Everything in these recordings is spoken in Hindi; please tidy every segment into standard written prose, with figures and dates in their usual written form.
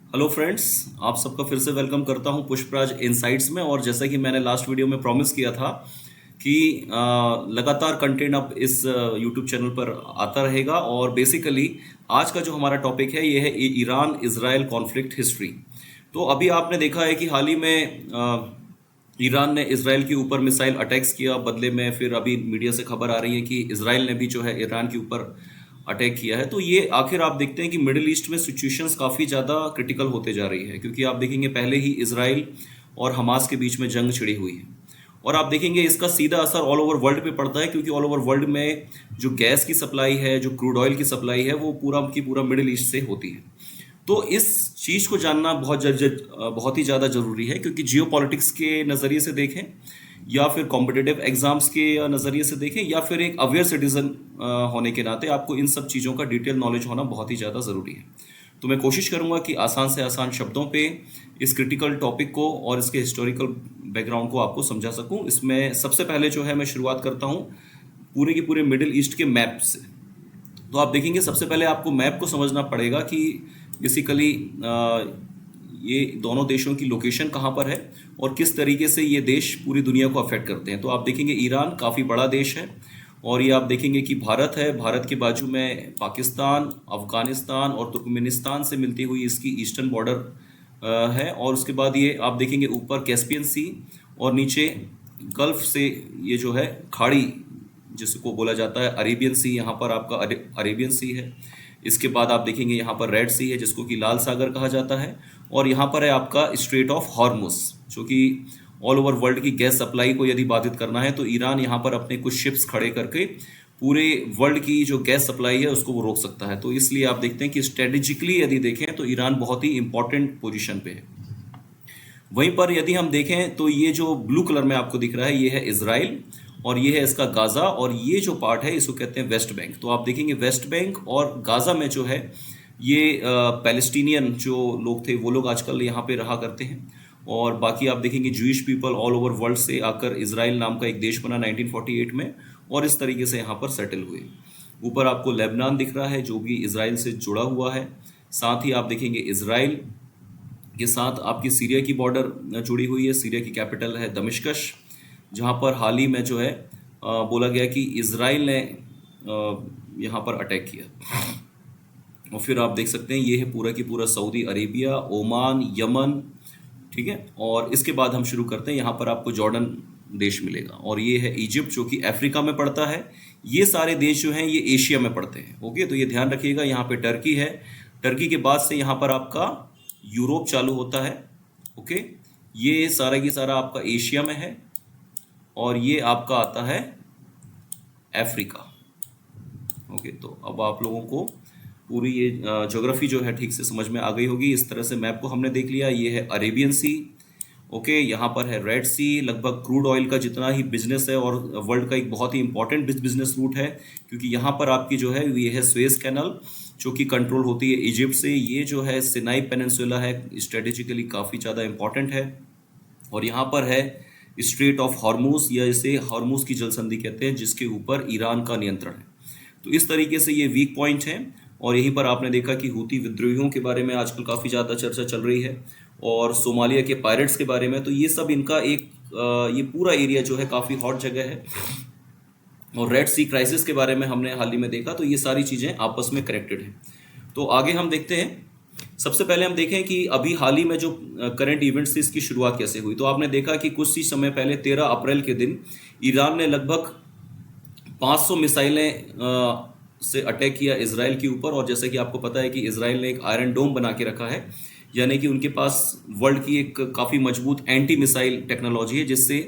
हेलो फ्रेंड्स, आप सबका फिर से वेलकम करता हूं पुष्पराज इनसाइट्स में। और जैसा कि मैंने लास्ट वीडियो में प्रॉमिस किया था कि लगातार कंटेंट अब इस यूट्यूब चैनल पर आता रहेगा। और बेसिकली आज का जो हमारा टॉपिक है ये है ईरान इजराइल कॉन्फ्लिक्ट हिस्ट्री। तो अभी आपने देखा है कि हाल ही में ईरान ने इसराइल के ऊपर मिसाइल अटैक्स किया, बदले में फिर अभी मीडिया से खबर आ रही है कि इसराइल ने भी जो है ईरान के ऊपर अटैक किया है। तो ये आखिर आप देखते हैं कि मिडिल ईस्ट में सिचुएशंस काफ़ी ज़्यादा क्रिटिकल होते जा रही है, क्योंकि आप देखेंगे पहले ही इसराइल और हमास के बीच में जंग छिड़ी हुई है। और आप देखेंगे इसका सीधा असर ऑल ओवर वर्ल्ड पे पड़ता है, क्योंकि ऑल ओवर वर्ल्ड में जो गैस की सप्लाई है, जो क्रूड ऑयल की सप्लाई है, वो पूरा की पूरा मिडिल ईस्ट से होती है। तो इस चीज़ को जानना बहुत ही ज़्यादा ज़रूरी है, क्योंकि जियो पॉलिटिक्स के नज़रिए से देखें या फिर कॉम्पिटिटिव एग्जाम्स के नज़रिए से देखें या फिर एक अवेयर सिटीजन होने के नाते आपको इन सब चीज़ों का डिटेल नॉलेज होना बहुत ही ज़्यादा ज़रूरी है। तो मैं कोशिश करूंगा कि आसान से आसान शब्दों पे इस क्रिटिकल टॉपिक को और इसके हिस्टोरिकल बैकग्राउंड को आपको समझा सकूं। इसमें सबसे पहले जो है मैं शुरुआत करता हूं पूरे की पूरे मिडिल ईस्ट के मैप से। तो आप देखेंगे सबसे पहले आपको मैप को समझना पड़ेगा कि बेसिकली ये दोनों देशों की लोकेशन कहाँ पर है और किस तरीके से ये देश पूरी दुनिया को अफेक्ट करते हैं। तो आप देखेंगे ईरान काफ़ी बड़ा देश है, और ये आप देखेंगे कि भारत है, भारत के बाजू में पाकिस्तान, अफगानिस्तान और तुर्कमेनिस्तान से मिलती हुई इसकी ईस्टर्न बॉर्डर है। और उसके बाद ये आप देखेंगे ऊपर कैस्पियन सी और नीचे गल्फ से ये जो है खाड़ी जिसको बोला जाता है अरेबियन सी, यहाँ पर आपका अरेबियन सी है। इसके बाद आप देखेंगे यहाँ पर रेड सी है जिसको कि लाल सागर कहा जाता है। और यहाँ पर है आपका स्ट्रेट ऑफ हॉर्मुज, जो कि ऑल ओवर वर्ल्ड की गैस सप्लाई को यदि बाधित करना है तो ईरान यहाँ पर अपने कुछ शिप्स खड़े करके पूरे वर्ल्ड की जो गैस सप्लाई है उसको वो रोक सकता है। तो इसलिए आप देखते हैं कि स्ट्रेटेजिकली यदि देखें तो ईरान बहुत ही इंपॉर्टेंट पोजीशन पे है। वहीं पर यदि हम देखें तो ये जो ब्लू कलर में आपको दिख रहा है ये है इसराइल, और ये है इसका गाज़ा, और ये जो पार्ट है इसको कहते हैं वेस्ट बैंक। तो आप देखेंगे वेस्ट बैंक और गाज़ा में जो है ये पैलेस्टीनियन जो लोग थे वो लोग आजकल यहाँ पे रहा करते हैं। और बाकी आप देखेंगे Jewish people all over world से आकर इसराइल नाम का एक देश बना 1948 में, और इस तरीके से यहाँ पर सेटल हुए। ऊपर आपको लेबनान दिख रहा है जो भी इसराइल से जुड़ा हुआ है। साथ ही आप देखेंगे इसराइल के साथ आपकी सीरिया की बॉर्डर जुड़ी हुई है। सीरिया की कैपिटल है दमिश्कश, जहाँ पर हाल ही में जो है बोला गया कि इसराइल ने यहाँ पर अटैक किया। और फिर आप देख सकते हैं ये है पूरा की पूरा सऊदी अरेबिया, ओमान, यमन, ठीक है। और इसके बाद हम शुरू करते हैं, यहाँ पर आपको जॉर्डन देश मिलेगा, और ये है इजिप्ट जो कि अफ्रीका में पड़ता है। ये सारे देश जो हैं ये एशिया में पड़ते हैं। ओके, तो ये ध्यान रखिएगा। यहाँ पे टर्की है, टर्की के बाद से यहाँ पर आपका यूरोप चालू होता है। ओके, ये सारा की सारा आपका एशिया में है, और ये आपका आता है अफ्रीका। ओके, तो अब आप लोगों को पूरी ये ज्योग्राफी जो है ठीक से समझ में आ गई होगी। इस तरह से मैप को हमने देख लिया। ये है अरेबियन सी, ओके, यहाँ पर है रेड सी। लगभग क्रूड ऑयल का जितना ही बिजनेस है और वर्ल्ड का एक बहुत ही इंपॉर्टेंट बिजनेस रूट है, क्योंकि यहाँ पर आपकी जो है ये है स्वेज कैनल जो कि कंट्रोल होती है इजिप्ट से। ये जो है सिनाई पेनिनसुला है, स्ट्रेटेजिकली काफ़ी ज़्यादा इंपॉर्टेंट है। और यहाँ पर है स्ट्रेट ऑफ हॉर्मुज, या इसे हॉर्मुज की जल संधि कहते हैं, जिसके ऊपर ईरान का नियंत्रण है। तो इस तरीके से ये वीक पॉइंट है। और यहीं पर आपने देखा कि हूती विद्रोहियों के बारे में आजकल काफ़ी ज़्यादा चर्चा चल रही है, और सोमालिया के पायरेट्स के बारे में। तो ये सब इनका एक ये पूरा एरिया जो है काफ़ी हॉट जगह है। और रेड सी क्राइसिस के बारे में हमने हाल ही में देखा। तो ये सारी चीज़ें आपस में कनेक्टेड हैं। तो आगे हम देखते हैं। सबसे पहले हम देखें कि अभी हाल ही में जो करंट इवेंट्स थी इसकी शुरुआत कैसे हुई। तो आपने देखा कि कुछ ही समय पहले 13 अप्रैल के दिन ईरान ने लगभग 500 मिसाइलें से अटैक किया इसराइल के ऊपर। और जैसे कि आपको पता है कि इसराइल ने एक आयरन डोम बना के रखा है, यानी कि उनके पास वर्ल्ड की एक काफ़ी मजबूत एंटी मिसाइल टेक्नोलॉजी है, जिससे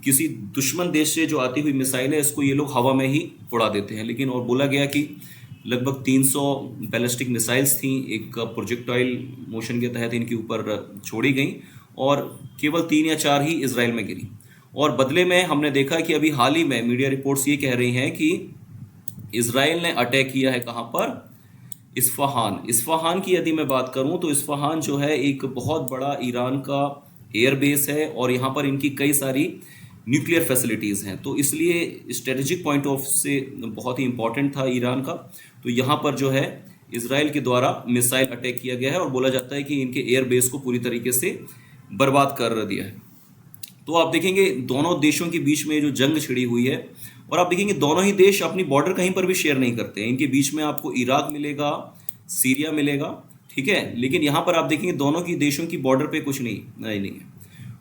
किसी दुश्मन देश से जो आती हुई मिसाइल है इसको ये लोग हवा में ही उड़ा देते हैं। लेकिन और बोला गया कि लगभग 300 बैलिस्टिक मिसाइल्स थी एक प्रोजेक्टाइल मोशन के तहत इनके ऊपर छोड़ी गई, और केवल 3 या 4 ही इसराइल में गिरी। और बदले में हमने देखा कि अभी हाल ही में मीडिया रिपोर्ट्स ये कह रही हैं कि इसराइल ने अटैक किया है कहाँ पर, इस्फहान की यदि मैं बात करूं तो इस्फहान जो है एक बहुत बड़ा ईरान का एयर बेस है, और यहाँ पर इनकी कई सारी न्यूक्लियर फैसिलिटीज़ हैं। तो इसलिए स्ट्रेटेजिक पॉइंट ऑफ से बहुत ही इंपॉर्टेंट था ईरान का। तो यहाँ पर जो है इसराइल के द्वारा मिसाइल अटैक किया गया है और बोला जाता है कि इनके एयर बेस को पूरी तरीके से बर्बाद कर दिया है। तो आप देखेंगे दोनों देशों के बीच में जो जंग छिड़ी हुई है, और आप देखेंगे दोनों ही देश अपनी बॉर्डर कहीं पर भी शेयर नहीं करते हैं। इनके बीच में आपको इराक मिलेगा, सीरिया मिलेगा, ठीक है, लेकिन यहाँ पर आप देखेंगे दोनों की देशों की बॉर्डर पे कुछ नहीं है।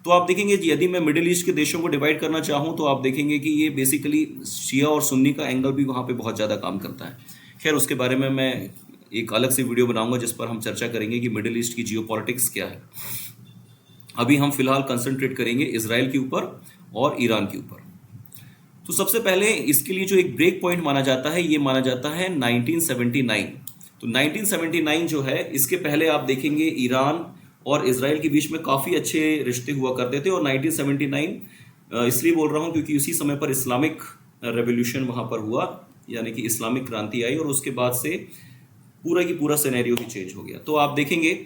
तो आप देखेंगे यदि मैं मिडिल ईस्ट के देशों को डिवाइड करना चाहूँ तो आप देखेंगे कि ये बेसिकली शिया और सुन्नी का एंगल भी वहाँ पे बहुत ज़्यादा काम करता है। खैर उसके बारे में मैं एक अलग से वीडियो बनाऊंगा जिस पर हम चर्चा करेंगे कि मिडिल ईस्ट की जियोपॉलिटिक्स क्या है। अभी हम फिलहाल कंसंट्रेट करेंगे इसराइल के ऊपर और ईरान के ऊपर। तो सबसे पहले इसके लिए जो एक ब्रेक पॉइंट माना जाता है, ये माना जाता है 1979। तो 1979 जो है, इसके पहले आप देखेंगे ईरान और इसराइल के बीच में काफ़ी अच्छे रिश्ते हुआ करते थे। और 1979 इसलिए बोल रहा हूँ क्योंकि उसी समय पर इस्लामिक रेवोल्यूशन वहाँ पर हुआ, यानी कि इस्लामिक क्रांति आई, और उसके बाद से पूरा की पूरा सिनेरियो ही चेंज हो गया। तो आप देखेंगे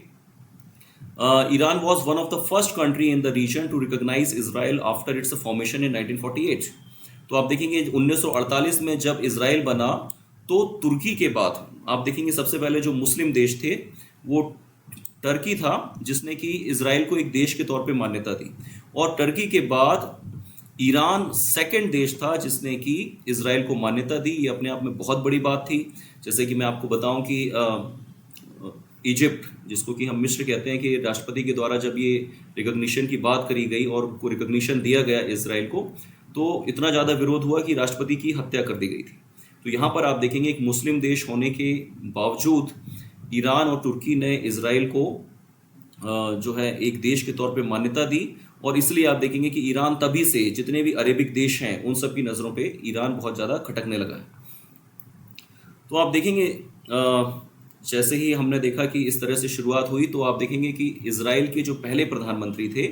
Iran was one of the first country in the region to recognise Israel after its formation in 1948। तो आप देखेंगे 1948 में जब इसराइल बना तो तुर्की के बाद आप देखेंगे सबसे पहले जो मुस्लिम देश थे वो टर्की था, जिसने कि इसराइल को एक देश के तौर पे मान्यता दी। और टर्की के बाद ईरान सेकंड देश था जिसने कि इसराइल को मान्यता दी। ये अपने आप में बहुत बड़ी बात थी। जैसे कि मैं आपको बताऊं कि इजिप्ट, जिसको कि हम मिस्र कहते हैं, कि राष्ट्रपति के द्वारा जब ये रिकॉग्निशन की बात करी गई और को रिकॉग्निशन दिया गया इसराइल को, तो इतना ज़्यादा विरोध हुआ कि राष्ट्रपति की हत्या कर दी गई थी। तो यहाँ पर आप देखेंगे एक मुस्लिम देश होने के बावजूद ईरान और तुर्की ने इसराइल को जो है एक देश के तौर पे मान्यता दी। और इसलिए आप देखेंगे कि ईरान तभी से जितने भी अरेबिक देश हैं उन सब की नज़रों पे ईरान बहुत ज़्यादा खटकने लगा है। तो आप देखेंगे जैसे ही हमने देखा कि इस तरह से शुरुआत हुई, तो आप देखेंगे कि इसराइल के जो पहले प्रधानमंत्री थे,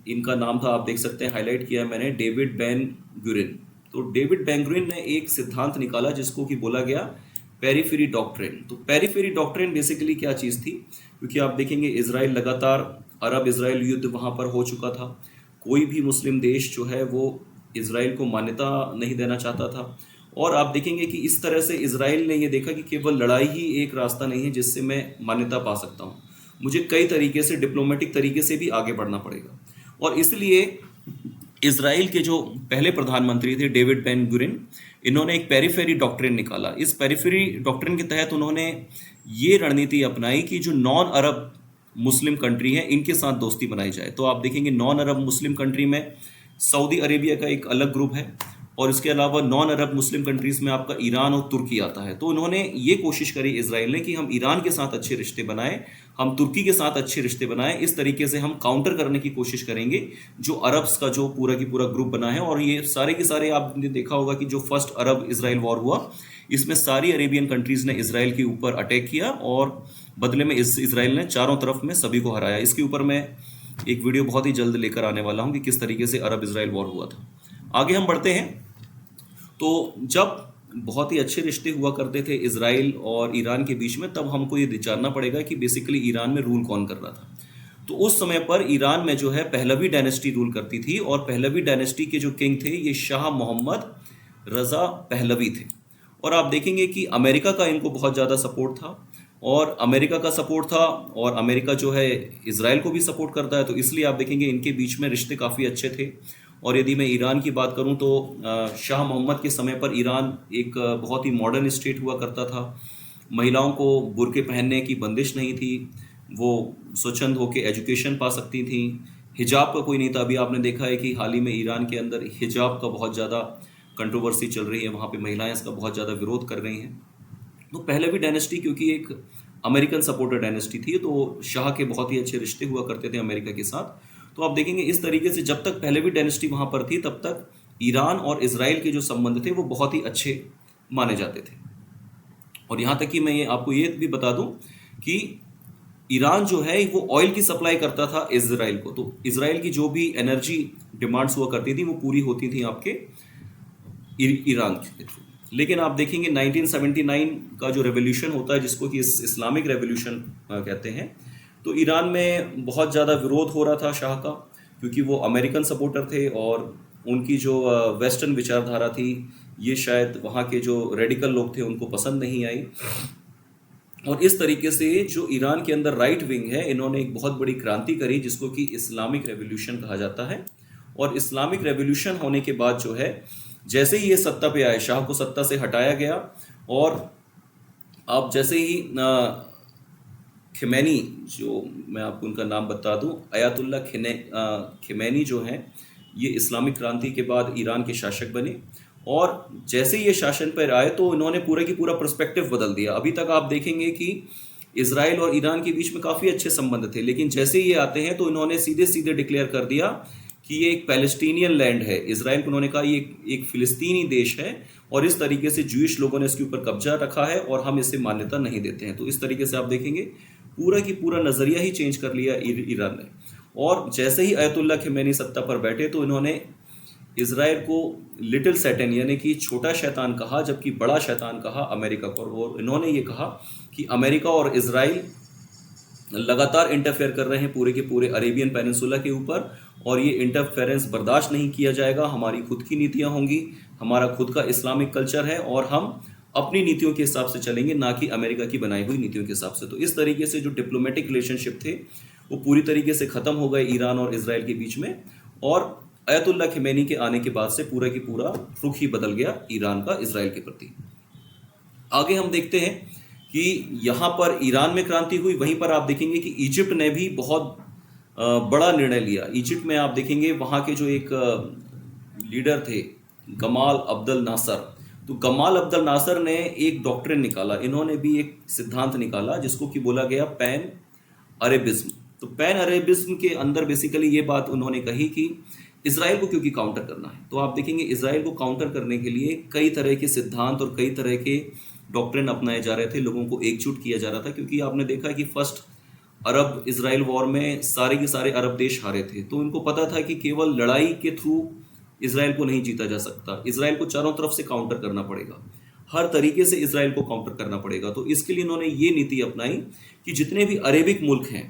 इनका नाम था, आप देख सकते हैं हाईलाइट किया मैंने, डेविड बेन गुरिन। तो डेविड बेन गुरिन ने एक सिद्धांत निकाला जिसको कि बोला गया पेरीफेरी डॉक्ट्रिन। तो पेरीफेरी डॉक्ट्रिन बेसिकली क्या चीज़ थी, क्योंकि आप देखेंगे इसराइल लगातार अरब इसराइल युद्ध वहाँ पर हो चुका था। कोई भी मुस्लिम देश जो है वो इसराइल को मान्यता नहीं देना चाहता था। और आप देखेंगे कि इस तरह से इसराइल ने ये देखा कि केवल लड़ाई ही एक रास्ता नहीं है जिससे मैं मान्यता पा सकता हूँ, मुझे कई तरीके से डिप्लोमेटिक तरीके से भी आगे बढ़ना पड़ेगा। और इसलिए इसराइल के जो पहले प्रधानमंत्री थे डेविड बेन गुरिन, इन्होंने एक पेरीफेरी डॉक्ट्रिन निकाला। इस पेरीफेरी डॉक्ट्रिन के तहत उन्होंने ये रणनीति अपनाई कि जो नॉन अरब मुस्लिम कंट्री है इनके साथ दोस्ती बनाई जाए। तो आप देखेंगे नॉन अरब मुस्लिम कंट्री में सऊदी अरेबिया का एक अलग ग्रुप है, और इसके अलावा नॉन अरब मुस्लिम कंट्रीज में आपका ईरान और तुर्की आता है। तो उन्होंने ये कोशिश करी इसराइल ने कि हम ईरान के साथ अच्छे रिश्ते बनाएं, हम तुर्की के साथ अच्छे रिश्ते बनाएं। इस तरीके से हम काउंटर करने की कोशिश करेंगे जो अरब्स का जो पूरा की पूरा ग्रुप बना है। और ये सारे के सारे आपने देखा होगा कि जो फर्स्ट अरब इसराइल वॉर हुआ, इसमें सारी अरेबियन कंट्रीज ने इसराइल के ऊपर अटैक किया और बदले में इसराइल ने चारों तरफ में सभी को हराया। इसके ऊपर मैं एक वीडियो बहुत ही जल्द लेकर आने वाला हूँ कि किस तरीके से अरब इसराइल वॉर हुआ था। आगे हम बढ़ते हैं। तो जब बहुत ही अच्छे रिश्ते हुआ करते थे इसराइल और ईरान के बीच में, तब हमको ये जानना पड़ेगा कि बेसिकली ईरान में रूल कौन कर रहा था। तो उस समय पर ईरान में जो है पहलवी डायनेस्टी रूल करती थी, और पहलवी डायनेस्टी के जो किंग थे ये शाह मोहम्मद रज़ा पहलवी थे। और आप देखेंगे कि अमेरिका का इनको बहुत ज़्यादा सपोर्ट था, और अमेरिका का सपोर्ट था, और अमेरिका जो है इसराइल को भी सपोर्ट करता है। तो इसलिए आप देखेंगे इनके बीच में रिश्ते काफ़ी अच्छे थे। और यदि मैं ईरान की बात करूं तो शाह मोहम्मद के समय पर ईरान एक बहुत ही मॉडर्न स्टेट हुआ करता था। महिलाओं को बुर्के पहनने की बंदिश नहीं थी, वो स्वच्छंद होकर एजुकेशन पा सकती थी। हिजाब का कोई नहीं था। अभी आपने देखा है कि हाल ही में ईरान के अंदर हिजाब का बहुत ज़्यादा कंट्रोवर्सी चल रही है, वहाँ पे महिलाएं इसका बहुत ज़्यादा विरोध कर रही हैं। तो पहलवी डायनेस्टी क्योंकि एक अमेरिकन सपोर्टर डायनेस्टी थी, तो शाह के बहुत ही अच्छे रिश्ते हुआ करते थे अमेरिका के साथ। तो आप देखेंगे इस तरीके से जब तक पहलवी डायनेस्टी वहाँ पर थी तब तक ईरान और इसराइल के जो संबंध थे वो बहुत ही अच्छे माने जाते थे। और यहाँ तक कि मैं ये आपको ये भी बता दूं कि ईरान जो है वो ऑयल की सप्लाई करता था इसराइल को। तो इसराइल की जो भी एनर्जी डिमांड्स हुआ करती थी वो पूरी होती थी आपके ईरान के थ्रू। लेकिन आप देखेंगे 1979 का जो रेवोल्यूशन होता है, जिसको कि इस्लामिक रेवोल्यूशन कहते हैं, तो ईरान में बहुत ज़्यादा विरोध हो रहा था शाह का, क्योंकि वो अमेरिकन सपोर्टर थे और उनकी जो वेस्टर्न विचारधारा थी ये शायद वहाँ के जो रेडिकल लोग थे उनको पसंद नहीं आई। और इस तरीके से जो ईरान के अंदर राइट विंग है, इन्होंने एक बहुत बड़ी क्रांति करी जिसको कि इस्लामिक रेवोल्यूशन कहा जाता है। और इस्लामिक रेवोल्यूशन होने के बाद जो है, जैसे ही ये सत्ता पे आए, शाह को सत्ता से हटाया गया, और अब जैसे ही खिमैनी, जो मैं आपको उनका नाम बता दूं, अयातुल्ला खिमैनी जो हैं, ये इस्लामिक क्रांति के बाद ईरान के शासक बने। और जैसे ही ये शासन पर आए तो इन्होंने पूरे की पूरा पर्सपेक्टिव बदल दिया। अभी तक आप देखेंगे कि इसराइल और ईरान के बीच में काफ़ी अच्छे संबंध थे, लेकिन जैसे ही ये आते हैं तो इन्होंने सीधे सीधे डिक्लेयर कर दिया कि ये एक पैलेस्टीनियन लैंड है। इसराइल को उन्होंने कहा ये एक फिलिस्तीनी देश है, और इस तरीके से जूइश लोगों ने इसके ऊपर कब्जा रखा है और हम इसे मान्यता नहीं देते हैं। तो इस तरीके से आप देखेंगे पूरा की पूरा नज़रिया ही चेंज कर लिया ईरान ने। और जैसे ही अयतुल्ला खिमैनी सत्ता पर बैठे तो इन्होंने इसराइल को लिटिल सैटन यानी कि छोटा शैतान कहा, जबकि बड़ा शैतान कहा अमेरिका को। और इन्होंने ये कहा कि अमेरिका और इसराइल लगातार इंटरफेयर कर रहे हैं पूरे के पूरे अरेबियन पेनिनसुला के ऊपर, और ये इंटरफेरेंस बर्दाश्त नहीं किया जाएगा। हमारी खुद की नीतियां होंगी, हमारा खुद का इस्लामिक कल्चर है, और हम अपनी नीतियों के हिसाब से चलेंगे, ना कि अमेरिका की बनाई हुई नीतियों के हिसाब से। तो इस तरीके से जो डिप्लोमेटिक रिलेशनशिप थे वो पूरी तरीके से ख़त्म हो गए ईरान और इसराइल के बीच में। और अयतुल्ला खिमैनी के आने के बाद से पूरा की पूरा रुख ही बदल गया ईरान का इसराइल के प्रति। आगे हम देखते हैं कि यहाँ पर ईरान में क्रांति हुई, वहीं पर आप देखेंगे कि इजिप्ट ने भी बहुत बड़ा निर्णय लिया। इजिप्ट में आप देखेंगे वहाँ के जो एक लीडर थे गमाल अब्दल नासर, तो गमाल अब्दल नासर ने एक डॉक्ट्रिन निकाला, इन्होंने भी एक सिद्धांत निकाला जिसको कि बोला गया पैन अरेबिज्म। तो पैन अरेबिज्म के अंदर बेसिकली ये बात उन्होंने कही कि इसराइल को क्योंकि काउंटर करना है। तो आप देखेंगे इसराइल को काउंटर करने के लिए कई तरह के सिद्धांत और कई तरह के डॉक्ट्रिन अपनाए जा रहे थे, लोगों को एकजुट किया जा रहा था। क्योंकि आपने देखा कि फर्स्ट अरब इसराइल वॉर में सारे के सारे अरब देश हारे थे, तो इनको पता था कि केवल लड़ाई के थ्रू इसराइल को नहीं जीता जा सकता, इसराइल को चारों तरफ से काउंटर करना पड़ेगा, हर तरीके से इसराइल को काउंटर करना पड़ेगा। तो इसके लिए इन्होंने ये नीति अपनाई कि जितने भी अरेबिक मुल्क हैं,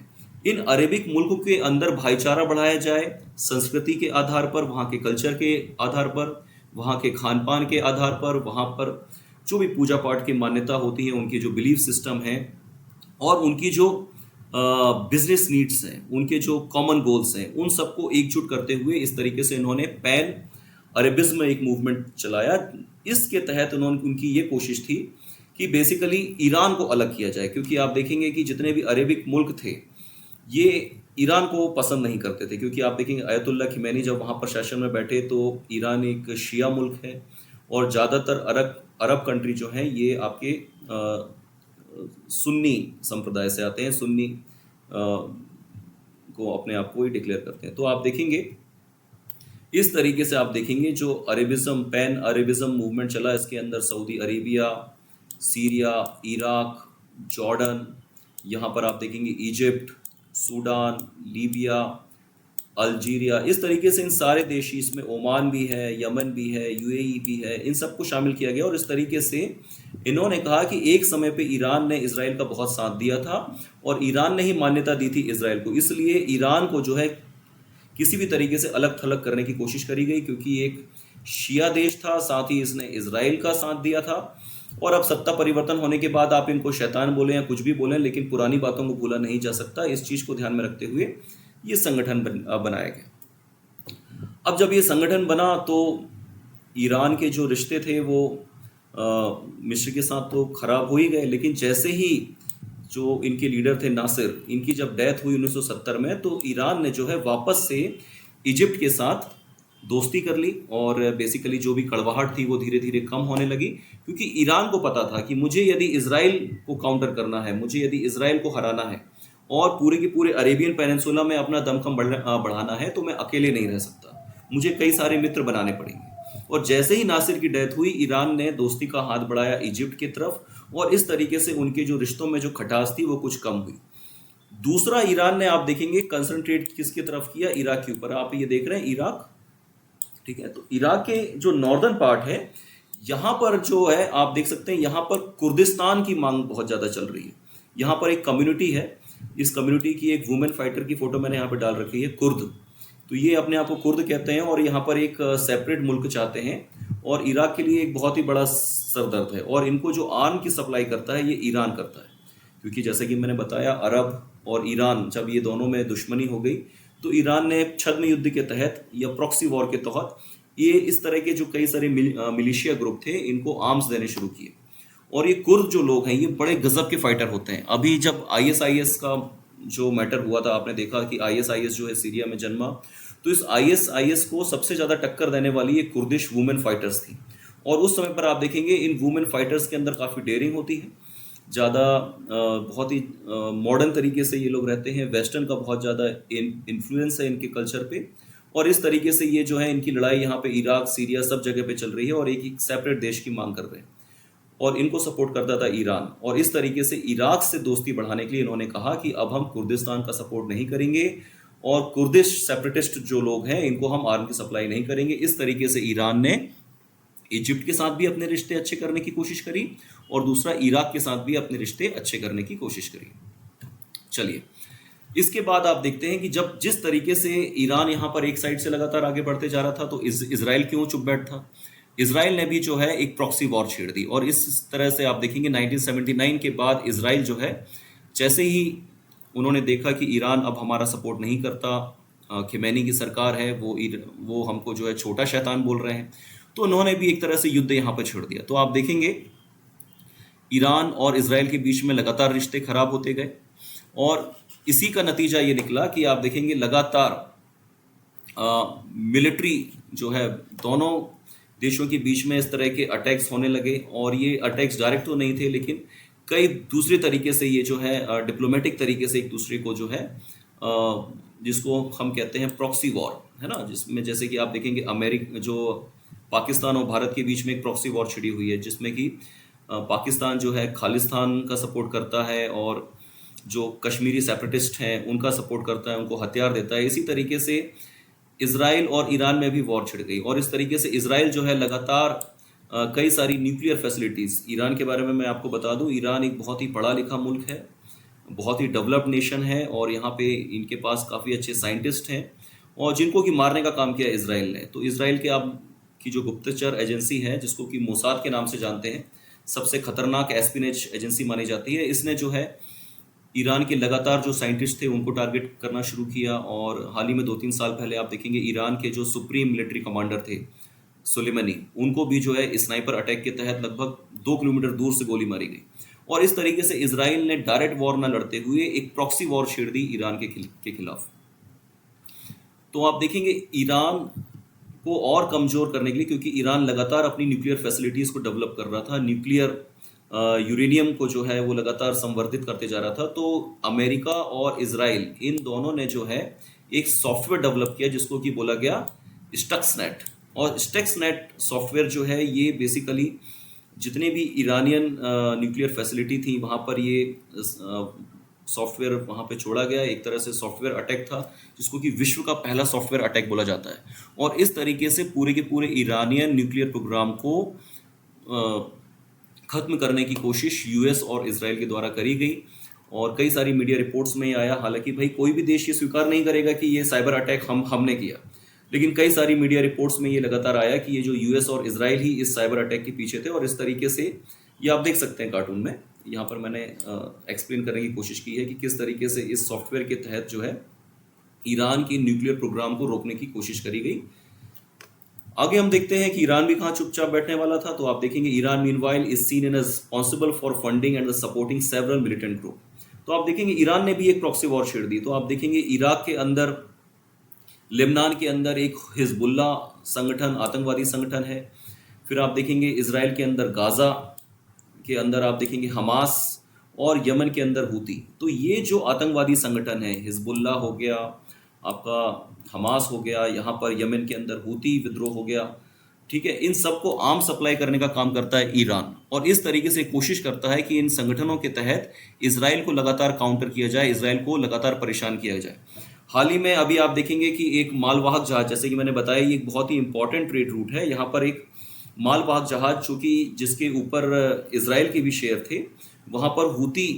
इन अरेबिक मुल्कों के अंदर भाईचारा बढ़ाया जाए, संस्कृति के आधार पर, वहाँ के कल्चर के आधार पर, वहाँ के खान पान के आधार पर, वहाँ पर जो भी पूजा पाठ की मान्यता होती है, उनकी जो बिलीफ सिस्टम है, और उनकी जो बिजनेस नीड्स हैं, उनके जो कॉमन गोल्स हैं, उन सबको एकजुट करते हुए इस तरीके से इन्होंने पैन अरेबिज्म में एक मूवमेंट चलाया। इसके तहत उनकी ये कोशिश थी कि बेसिकली ईरान को अलग किया जाए। क्योंकि आप देखेंगे कि जितने भी अरेबिक मुल्क थे ये ईरान को पसंद नहीं करते थे। क्योंकि आप देखेंगे अयतुल्ला खिमैनी जब वहाँ पर शासन में बैठे तो ईरान एक शिया मुल्क है, और ज़्यादातर अरब कंट्री जो हैं ये आपके सुन्नी संप्रदाय से आते हैं, सुन्नी को अपने आप को ही डिक्लेयर करते हैं। तो आप देखेंगे इस तरीके से, आप देखेंगे जो अरेबिज्म, पैन अरेबिज्म मूवमेंट चला, इसके अंदर Saudi Arabia, Syria, Iraq, Jordan, यहाँ पर आप देखेंगे इजिप्ट, सूडान, लीबिया, अल्जीरिया, इस तरीके से इन सारे देश, इसमें ओमान भी है, यमन भी है, यूएई भी है, इन सबको शामिल किया गया। और इस तरीके से इन्होंने कहा कि एक समय पे ईरान ने इसराइल का बहुत साथ दिया था, और ईरान ने ही मान्यता दी थी इसराइल को, इसलिए ईरान को जो है किसी भी तरीके से अलग थलग करने की कोशिश करी गई। क्योंकि एक शिया देश था, साथ ही इसने इसराइल का साथ दिया था। और अब सत्ता परिवर्तन होने के बाद आप इनको शैतान बोलें या कुछ भी बोलें, लेकिन पुरानी बातों को भूला नहीं जा सकता। इस चीज़ को ध्यान में रखते हुए ये संगठन बनाया गया। अब जब ये संगठन बना तो ईरान के जो रिश्ते थे वो मिस्र के साथ तो खराब हो ही गए, लेकिन जैसे ही जो इनके लीडर थे नासिर, इनकी जब डेथ हुई 1970 में, तो ईरान ने जो है वापस से इजिप्ट के साथ दोस्ती कर ली, और बेसिकली जो भी कड़वाहट थी वो धीरे धीरे कम होने लगी। क्योंकि ईरान को पता था कि मुझे यदि इसराइल को काउंटर करना है, मुझे यदि इसराइल को हराना है और पूरे के पूरे अरेबियन पेनिनसुला में अपना दमखम बढ़ाना है, तो मैं अकेले नहीं रह सकता, मुझे कई सारे मित्र बनाने पड़ेंगे। और जैसे ही नासिर की डेथ हुई, ईरान ने दोस्ती का हाथ बढ़ाया इजिप्ट की तरफ, और इस तरीके से उनके जो रिश्तों में जो खटास थी वो कुछ कम हुई। दूसरा, ईरान ने आप देखेंगे कंसंट्रेट किसकी तरफ किया, इराक के ऊपर। आप ये देख रहे हैं इराक, ठीक है। तो इराक के जो नॉर्दर्न पार्ट है, यहाँ पर जो है आप देख सकते हैं, यहाँ पर कुर्दिस्तान की मांग बहुत ज़्यादा चल रही है। यहाँ पर एक कम्युनिटी है, इस कम्युनिटी की एक वुमेन फाइटर की फोटो मैंने यहाँ पर डाल रखी है, कुर्द। तो ये अपने आप को कुर्द कहते हैं, और यहाँ पर एक सेपरेट मुल्क चाहते हैं, और इराक के लिए एक बहुत ही बड़ा सरदर्द है। और इनको जो आर्म की सप्लाई करता है ये ईरान करता है। क्योंकि जैसे कि मैंने बताया, अरब और ईरान जब ये दोनों में दुश्मनी हो गई, तो ईरान ने छद्म युद्ध के तहत या प्रॉक्सी वॉर के तहत ये इस तरह के जो कई सारे मिलिशिया ग्रुप थे, इनको आर्म्स देने शुरू किए। और ये कुर्द जो लोग हैं, ये बड़े गजब के फाइटर होते हैं। अभी जब आईएसआईएस का जो मैटर हुआ था, आपने देखा कि आईएसआईएस जो है सीरिया में जन्मा, तो इस आईएसआईएस को सबसे ज़्यादा टक्कर देने वाली ये कुर्दिश वुमेन फाइटर्स थी। और उस समय पर आप देखेंगे इन वुमेन फाइटर्स के अंदर काफ़ी डेयरिंग होती है, ज़्यादा बहुत ही मॉडर्न तरीके से ये लोग रहते हैं, वेस्टर्न का बहुत ज़्यादा इन्फ्लुएंस है इनके कल्चर पे। और इस तरीके से ये जो है इनकी लड़ाई यहाँ पे इराक, सीरिया सब जगह पे चल रही है और एक एक सेपरेट देश की मांग कर रहे हैं। और इनको सपोर्ट करता था ईरान। और इस तरीके से इराक से दोस्ती बढ़ाने के लिए इन्होंने कहा कि अब हम कुर्दिस्तान का सपोर्ट नहीं करेंगे और कुर्दिश सेपरेटिस्ट जो लोग हैं इनको हम आर्म की सप्लाई नहीं करेंगे। इस तरीके से ईरान ने इजिप्ट के साथ भी अपने रिश्ते अच्छे करने की कोशिश करी और दूसरा इराक के साथ भी अपने रिश्ते अच्छे करने की कोशिश करी। चलिए, इसके बाद आप देखते हैं कि जब जिस तरीके से ईरान यहाँ पर एक साइड से लगातार आगे बढ़ते जा रहा था, तो इजराइल क्यों चुप बैठ था? इजराइल ने भी जो है एक प्रॉक्सी वॉर छेड़ दी। और इस तरह से आप देखेंगे 1979 के बाद इजराइल जो है, जैसे ही उन्होंने देखा कि ईरान अब हमारा सपोर्ट नहीं करता, खिमैनी की सरकार है, वो हमको जो है छोटा शैतान बोल रहे हैं, तो उन्होंने भी एक तरह से युद्ध यहाँ पर छेड़ दिया। तो आप देखेंगे ईरान और इजराइल के बीच में लगातार रिश्ते खराब होते गए और इसी का नतीजा ये निकला कि आप देखेंगे लगातार मिलिट्री जो है दोनों देशों के बीच में इस तरह के अटैक्स होने लगे। और ये अटैक्स डायरेक्ट तो नहीं थे, लेकिन कई दूसरे तरीके से ये जो है डिप्लोमेटिक तरीके से एक दूसरे को जो है जिसको हम कहते हैं प्रॉक्सी वॉर, है ना, जिसमें जैसे कि आप देखेंगे अमेरिका जो पाकिस्तान और भारत के बीच में एक प्रॉक्सी वॉर छिड़ी हुई है, जिसमें कि पाकिस्तान जो है खालिस्तान का सपोर्ट करता है और जो कश्मीरी सेपरेटिस्ट हैं उनका सपोर्ट करता है, उनको हथियार देता है। इसी तरीके से इजराइल और ईरान में भी वॉर छिड़ गई। और इस तरीके से इजराइल जो है लगातार कई सारी न्यूक्लियर फैसिलिटीज़, ईरान के बारे में मैं आपको बता दूं, ईरान एक बहुत ही पढ़ा लिखा मुल्क है, बहुत ही डेवलप्ड नेशन है और यहाँ पे इनके पास काफ़ी अच्छे साइंटिस्ट हैं और जिनको कि मारने का काम किया इजराइल ने। तो इजराइल के आप की जो गुप्तचर एजेंसी है, जिसको कि मोसाद के नाम से जानते हैं, सबसे खतरनाक एस्पिनेज एजेंसी मानी जाती है, इसने जो है ईरान के लगातार जो साइंटिस्ट थे उनको टारगेट करना शुरू किया। और हाल ही में 2-3 साल पहले आप देखेंगे ईरान के जो सुप्रीम मिलिट्री कमांडर थे सुलेमानी, उनको भी जो है स्नाइपर अटैक के तहत लगभग 2 किलोमीटर दूर से गोली मारी गई। और इस तरीके से इजराइल ने डायरेक्ट वॉर न लड़ते हुए एक प्रॉक्सी वॉर छेड़ दी ईरान के खिलाफ। तो आप देखेंगे ईरान को और कमजोर करने के लिए, क्योंकि ईरान लगातार अपनी न्यूक्लियर फैसिलिटीज़ को डेवलप कर रहा था, न्यूक्लियर यूरेनियम को जो है वो लगातार संवर्धित करते जा रहा था, तो अमेरिका और इजराइल इन दोनों ने जो है एक सॉफ्टवेयर डेवलप किया जिसको कि बोला गया स्टक्सनेट। और स्टक्सनेट सॉफ्टवेयर जो है ये बेसिकली जितने भी ईरानियन न्यूक्लियर फैसिलिटी थी वहाँ पर ये सॉफ्टवेयर वहाँ पे छोड़ा गया। एक तरह से सॉफ्टवेयर अटैक था जिसको कि विश्व का पहला सॉफ्टवेयर अटैक बोला जाता है। और इस तरीके से पूरे के पूरे ईरानियन न्यूक्लियर प्रोग्राम को खत्म करने की कोशिश यूएस और इजराइल के द्वारा करी गई। और कई सारी मीडिया रिपोर्ट्स में आया, हालांकि भाई कोई भी देश ये स्वीकार नहीं करेगा कि ये साइबर अटैक हमने किया, लेकिन कई सारी मीडिया रिपोर्ट्स में ये लगातार आया कि ये जो यूएस और इजराइल ही इस साइबर अटैक के पीछे थे। और इस तरीके से ये आप देख सकते हैं कार्टून में, यहाँ पर मैंने एक्सप्लेन करने की कोशिश की है कि किस तरीके से इस सॉफ्टवेयर के तहत जो है ईरान के न्यूक्लियर प्रोग्राम को रोकने की कोशिश करी गई। आगे हम देखते हैं कि ईरान भी कहाँ चुपचाप बैठने वाला था। तो आप देखेंगे Iran meanwhile is seen as responsible for funding and supporting several militant group. तो आप देखेंगे ईरान ने भी एक प्रॉक्सी वॉर छेड़ दी। तो आप देखेंगे इराक के अंदर, लेबनान के अंदर एक हिजबुल्ला संगठन, आतंकवादी संगठन है। फिर आप देखेंगे इजराइल के अंदर गाजा के अंदर आप देखेंगे हमास, और यमन के अंदर हूती। तो ये जो आतंकवादी संगठन है, हिजबुल्ला हो गया, आपका हमास हो गया, यहाँ पर यमन के अंदर हूती विद्रोह हो गया, ठीक है, इन सबको आर्म सप्लाई करने का काम करता है ईरान। और इस तरीके से कोशिश करता है कि इन संगठनों के तहत इजराइल को लगातार काउंटर किया जाए, इजराइल को लगातार परेशान किया जाए। हाल ही में अभी आप देखेंगे कि एक मालवाहक जहाज, जैसे कि मैंने बताया, ये एक बहुत ही इंपॉर्टेंट ट्रेड रूट है। यहाँ पर एक मालवाहक जहाज चूँकि जिसके ऊपर इजराइल के भी शेयर थे, वहाँ पर हूती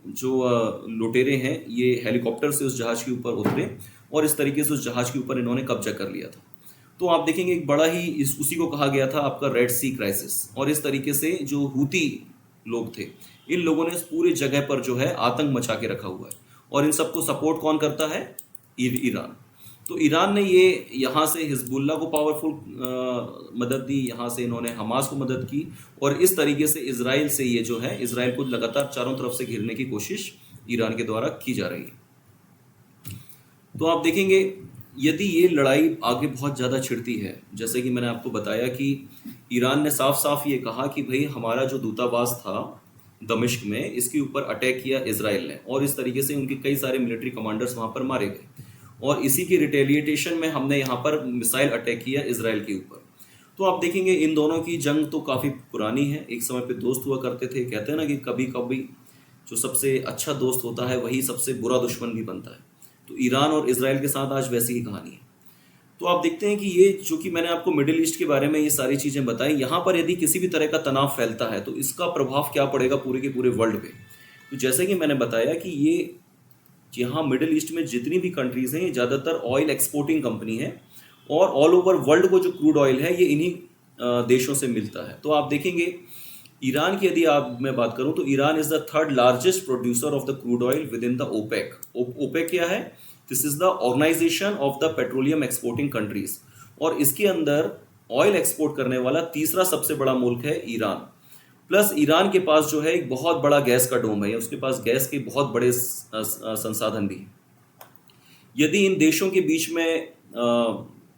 जो लुटेरे हैं ये हेलीकॉप्टर से उस जहाज के ऊपर उतरे और इस तरीके से उस जहाज के ऊपर इन्होंने कब्जा कर लिया था। तो आप देखेंगे एक बड़ा ही उसी को कहा गया था आपका रेड सी क्राइसिस। और इस तरीके से जो हूती लोग थे इन लोगों ने इस पूरे जगह पर जो है आतंक मचा के रखा हुआ है। और इन सबको सपोर्ट कौन करता है? ईरान। तो ईरान ने ये यहाँ से हिजबुल्ला को पावरफुल मदद दी, यहाँ से इन्होंने हमास को मदद की, और इस तरीके से इसराइल से ये जो है इसराइल को लगातार चारों तरफ से घेरने की कोशिश ईरान के द्वारा की जा रही है। तो आप देखेंगे यदि ये लड़ाई आगे बहुत ज़्यादा छिड़ती है, जैसे कि मैंने आपको बताया कि ईरान ने साफ साफ ये कहा कि भाई हमारा जो दूतावास था दमिश्क में, इसके ऊपर अटैक किया इसराइल ने, और इस तरीके से उनके कई सारे मिलिट्री कमांडर्स वहाँ पर मारे गए, और इसी की रिटेलिएशन में हमने यहाँ पर मिसाइल अटैक किया इसराइल के ऊपर। तो आप देखेंगे इन दोनों की जंग तो काफ़ी पुरानी है, एक समय पे दोस्त हुआ करते थे। कहते हैं ना कि कभी कभी जो सबसे अच्छा दोस्त होता है वही सबसे बुरा दुश्मन भी बनता है। तो ईरान और इसराइल के साथ आज वैसी ही कहानी है। तो आप देखते हैं कि ये जो कि मैंने आपको मिडिल ईस्ट के बारे में ये सारी चीज़ें बताई, यहाँ पर यदि किसी भी तरह का तनाव फैलता है तो इसका प्रभाव क्या पड़ेगा पूरे के पूरे वर्ल्ड पे। तो जैसे कि मैंने बताया कि ये यहाँ मिडिल ईस्ट में जितनी भी कंट्रीज़ हैं ये ज़्यादातर ऑयल एक्सपोर्टिंग कंपनी है, और ऑल ओवर वर्ल्ड को जो क्रूड ऑयल है ये इन्हीं देशों से मिलता है। तो आप देखेंगे ईरान की यदि आप मैं बात करूं तो Iran is the third largest producer of the crude oil within the OPEC. OPEC क्या है? This is the organisation of the petroleum exporting countries, और इसके अंदर ऑयल एक्सपोर्ट करने वाला तीसरा सबसे बड़ा मुल्क है ईरान। प्लस ईरान के पास जो है एक बहुत बड़ा गैस का डोम है, उसके पास गैस के बहुत बड़े संसाधन भी हैं। यदि इन देशों के बीच में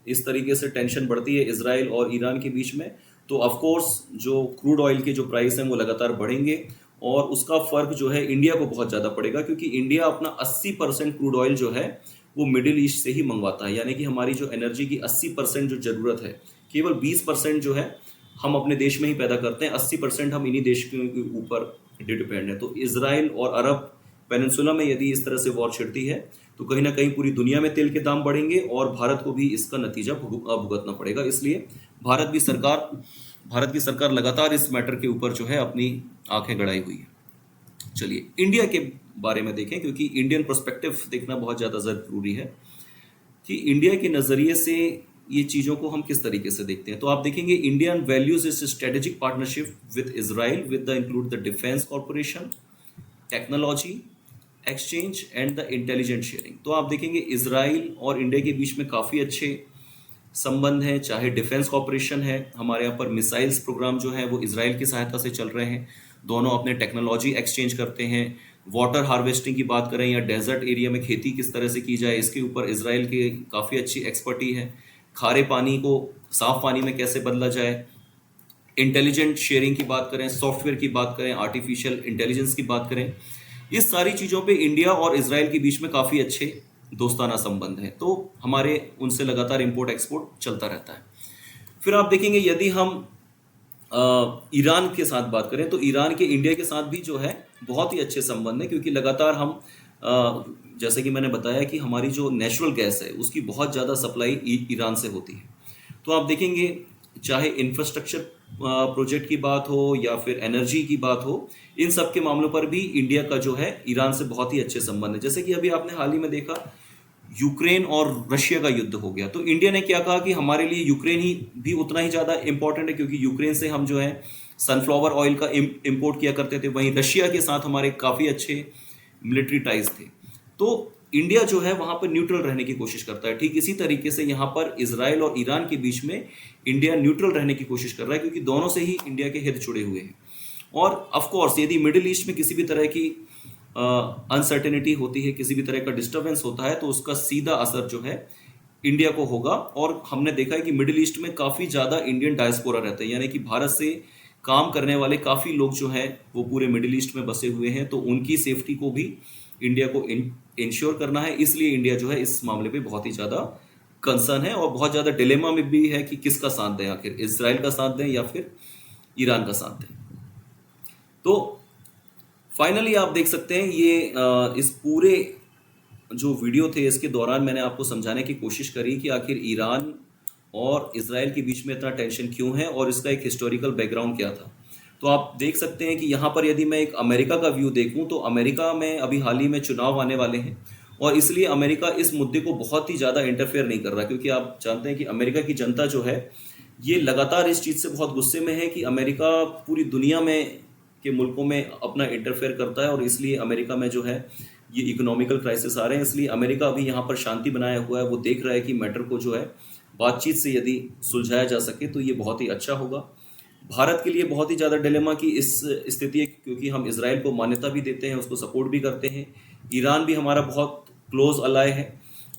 इस तरीके से टेंशन बढ़ती है इसराइल और ईरान के बीच में, तो ऑफ कोर्स जो क्रूड ऑयल के जो प्राइस हैं वो लगातार बढ़ेंगे, और उसका फ़र्क जो है इंडिया को बहुत ज़्यादा पड़ेगा, क्योंकि इंडिया अपना 80% क्रूड ऑयल जो है वो मिडिल ईस्ट से ही मंगवाता है। यानी कि हमारी जो एनर्जी की 80% जो ज़रूरत है, केवल 20% जो है हम अपने देश में ही पैदा करते हैं, 80% हम इन्हीं देश के ऊपर डिपेंड है। तो इसराइल और अरब पेनिनसुला में यदि इस तरह से वॉर छिड़ती है तो कहीं ना कहीं पूरी दुनिया में तेल के दाम बढ़ेंगे, और भारत को भी इसका नतीजा भुगतना पड़ेगा। इसलिए भारत की सरकार लगातार इस मैटर के ऊपर जो है अपनी आंखें गड़ाई हुई है। चलिए इंडिया के बारे में देखें, क्योंकि इंडियन पर्सपेक्टिव देखना बहुत ज़्यादा ज़रूरी है कि इंडिया के नज़रिए से ये चीज़ों को हम किस तरीके से देखते हैं। तो आप देखेंगे Indian values is strategic partnership with Israel with the include the defence corporation, technology exchange and the intelligent sharing. तो आप देखेंगे इसराइल और इंडिया के बीच में काफ़ी अच्छे संबंध हैं, चाहे डिफेंस कॉर्पोरेशन है, हमारे यहाँ पर मिसाइल्स प्रोग्राम जो है वो इसराइल की सहायता से चल रहे हैं, दोनों अपने टेक्नोलॉजी एक्सचेंज करते हैं। वाटर हार्वेस्टिंग की बात करें या डेजर्ट एरिया में खेती किस तरह से की जाए, इसके ऊपर इसराइल की काफ़ी अच्छी एक्सपर्टी है। खारे पानी को साफ पानी में कैसे बदला जाए, इंटेलिजेंट शेयरिंग की बात करें, सॉफ्टवेयर की बात करें, आर्टिफिशियल इंटेलिजेंस की बात करें, इस सारी चीज़ों पे इंडिया और इसराइल के बीच में काफ़ी अच्छे दोस्ताना संबंध हैं। तो हमारे उनसे लगातार इंपोर्ट एक्सपोर्ट चलता रहता है। फिर आप देखेंगे यदि हम ईरान के साथ बात करें तो ईरान के इंडिया के साथ भी जो है बहुत ही अच्छे संबंध हैं, क्योंकि लगातार हम जैसे कि मैंने बताया कि हमारी जो नेचुरल गैस है उसकी बहुत ज़्यादा सप्लाई ईरान से होती है। तो आप देखेंगे चाहे इंफ्रास्ट्रक्चर प्रोजेक्ट की बात हो या फिर एनर्जी की बात हो, इन सब के मामलों पर भी इंडिया का जो है ईरान से बहुत ही अच्छे संबंध है। जैसे कि अभी आपने हाल ही में देखा यूक्रेन और रशिया का युद्ध हो गया, तो इंडिया ने क्या कहा कि हमारे लिए यूक्रेन ही भी उतना ही ज़्यादा इंपॉर्टेंट है, क्योंकि यूक्रेन से हम जो है सनफ्लावर ऑयल का इंपोर्ट किया करते थे, वहीं रशिया के साथ हमारे काफ़ी अच्छे मिलिट्री टाइज थे। तो इंडिया जो है वहाँ पर न्यूट्रल रहने की कोशिश करता है। ठीक इसी तरीके से यहाँ पर इसराइल और ईरान के बीच में इंडिया न्यूट्रल रहने की कोशिश कर रहा है, क्योंकि दोनों से ही इंडिया के हित जुड़े हुए हैं। और ऑफ कोर्स यदि मिडिल ईस्ट में किसी भी तरह की अनसर्टेनिटी होती है, किसी भी तरह का डिस्टर्बेंस होता है, तो उसका सीधा असर जो है इंडिया को होगा। और हमने देखा है कि मिडिल ईस्ट में काफ़ी ज़्यादा इंडियन डायस्पोरा रहते हैं, यानी कि भारत से काम करने वाले काफ़ी लोग जो हैं वो पूरे मिडिल ईस्ट में बसे हुए हैं। तो उनकी सेफ्टी को भी इंडिया को इंश्योर करना है, इसलिए इंडिया जो है इस मामले पे बहुत ही ज़्यादा कंसर्न है और बहुत ज़्यादा डिलेमा में भी है कि किसका साथ दें, आखिर इसराइल का साथ दें या फिर ईरान का साथ दें। तो फाइनली आप देख सकते हैं ये इस पूरे जो वीडियो थे इसके दौरान मैंने आपको समझाने की कोशिश करी कि आखिर ईरान और इसराइल के बीच में इतना टेंशन क्यों है और इसका एक हिस्टोरिकल बैकग्राउंड क्या था। तो आप देख सकते हैं कि यहाँ पर यदि मैं एक अमेरिका का व्यू देखूँ तो अमेरिका में अभी हाल ही में चुनाव आने वाले हैं, और इसलिए अमेरिका इस मुद्दे को बहुत ही ज़्यादा इंटरफेयर नहीं कर रहा, क्योंकि आप जानते हैं कि अमेरिका की जनता जो है ये लगातार इस चीज़ से बहुत गुस्से में है कि अमेरिका पूरी दुनिया में के मुल्कों में अपना इंटरफेयर करता है, और इसलिए अमेरिका में जो है ये इकोनॉमिकल क्राइसिस आ रहे हैं। इसलिए अमेरिका अभी यहाँ पर शांति बनाया हुआ है, वो देख रहा है कि मैटर को जो है बातचीत से यदि सुलझाया जा सके तो ये बहुत ही अच्छा होगा। भारत के लिए बहुत ही ज़्यादा डिलेमा की इस स्थिति है, क्योंकि हम इजराइल को मान्यता भी देते हैं, उसको सपोर्ट भी करते हैं। ईरान भी हमारा बहुत क्लोज अलाय है,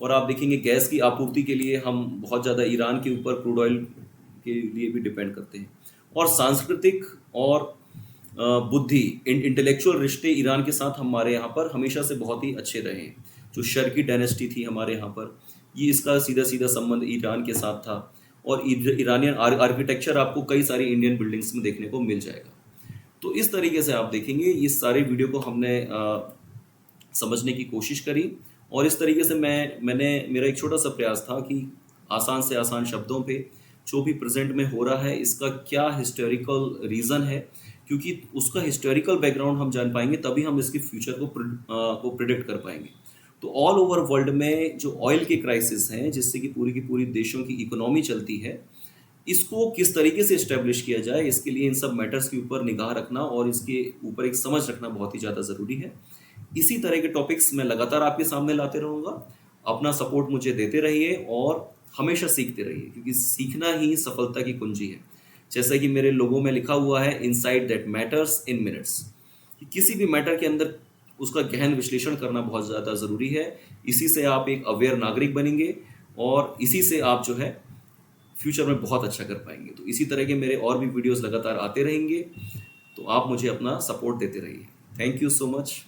और आप देखेंगे गैस की आपूर्ति के लिए हम बहुत ज़्यादा ईरान के ऊपर क्रूड ऑयल के लिए भी डिपेंड करते हैं। और सांस्कृतिक और बुद्धि इंटेलेक्चुअल रिश्ते ईरान के साथ हमारे यहाँ पर हमेशा से बहुत ही अच्छे रहे हैं। जो शर्की डायनेस्टी थी हमारे यहाँ पर, ये इसका सीधा सीधा संबंध ईरान के साथ था। और ईरानियन आर्किटेक्चर आपको कई सारी इंडियन बिल्डिंग्स में देखने को मिल जाएगा। तो इस तरीके से आप देखेंगे इस सारे वीडियो को हमने समझने की कोशिश करी, और इस तरीके से मैंने मेरा एक छोटा सा प्रयास था कि आसान से आसान शब्दों पे जो भी प्रेजेंट में हो रहा है इसका क्या हिस्टोरिकल रीज़न है, क्योंकि उसका हिस्टोरिकल बैकग्राउंड हम जान पाएंगे तभी हम इसके फ्यूचर को प्रिडिक्ट कर पाएंगे। तो ऑल ओवर वर्ल्ड में जो ऑयल के क्राइसिस हैं, जिससे कि पूरी की पूरी देशों की इकोनॉमी चलती है, इसको किस तरीके से इस्टेब्लिश किया जाए, इसके लिए इन सब मैटर्स के ऊपर निगाह रखना और इसके ऊपर एक समझ रखना बहुत ही ज़्यादा ज़रूरी है। इसी तरह के टॉपिक्स मैं लगातार आपके सामने लाते रहूँगा। अपना सपोर्ट मुझे देते रहिए और हमेशा सीखते रहिए, क्योंकि सीखना ही सफलता की कुंजी है। जैसा कि मेरे लोगों में लिखा हुआ है, insight that matters in minutes. किसी भी मैटर के अंदर उसका गहन विश्लेषण करना बहुत ज़्यादा ज़रूरी है। इसी से आप एक अवेयर नागरिक बनेंगे, और इसी से आप जो है फ्यूचर में बहुत अच्छा कर पाएंगे। तो इसी तरह के मेरे और भी वीडियोस लगातार आते रहेंगे, तो आप मुझे अपना सपोर्ट देते रहिए। Thank you so much.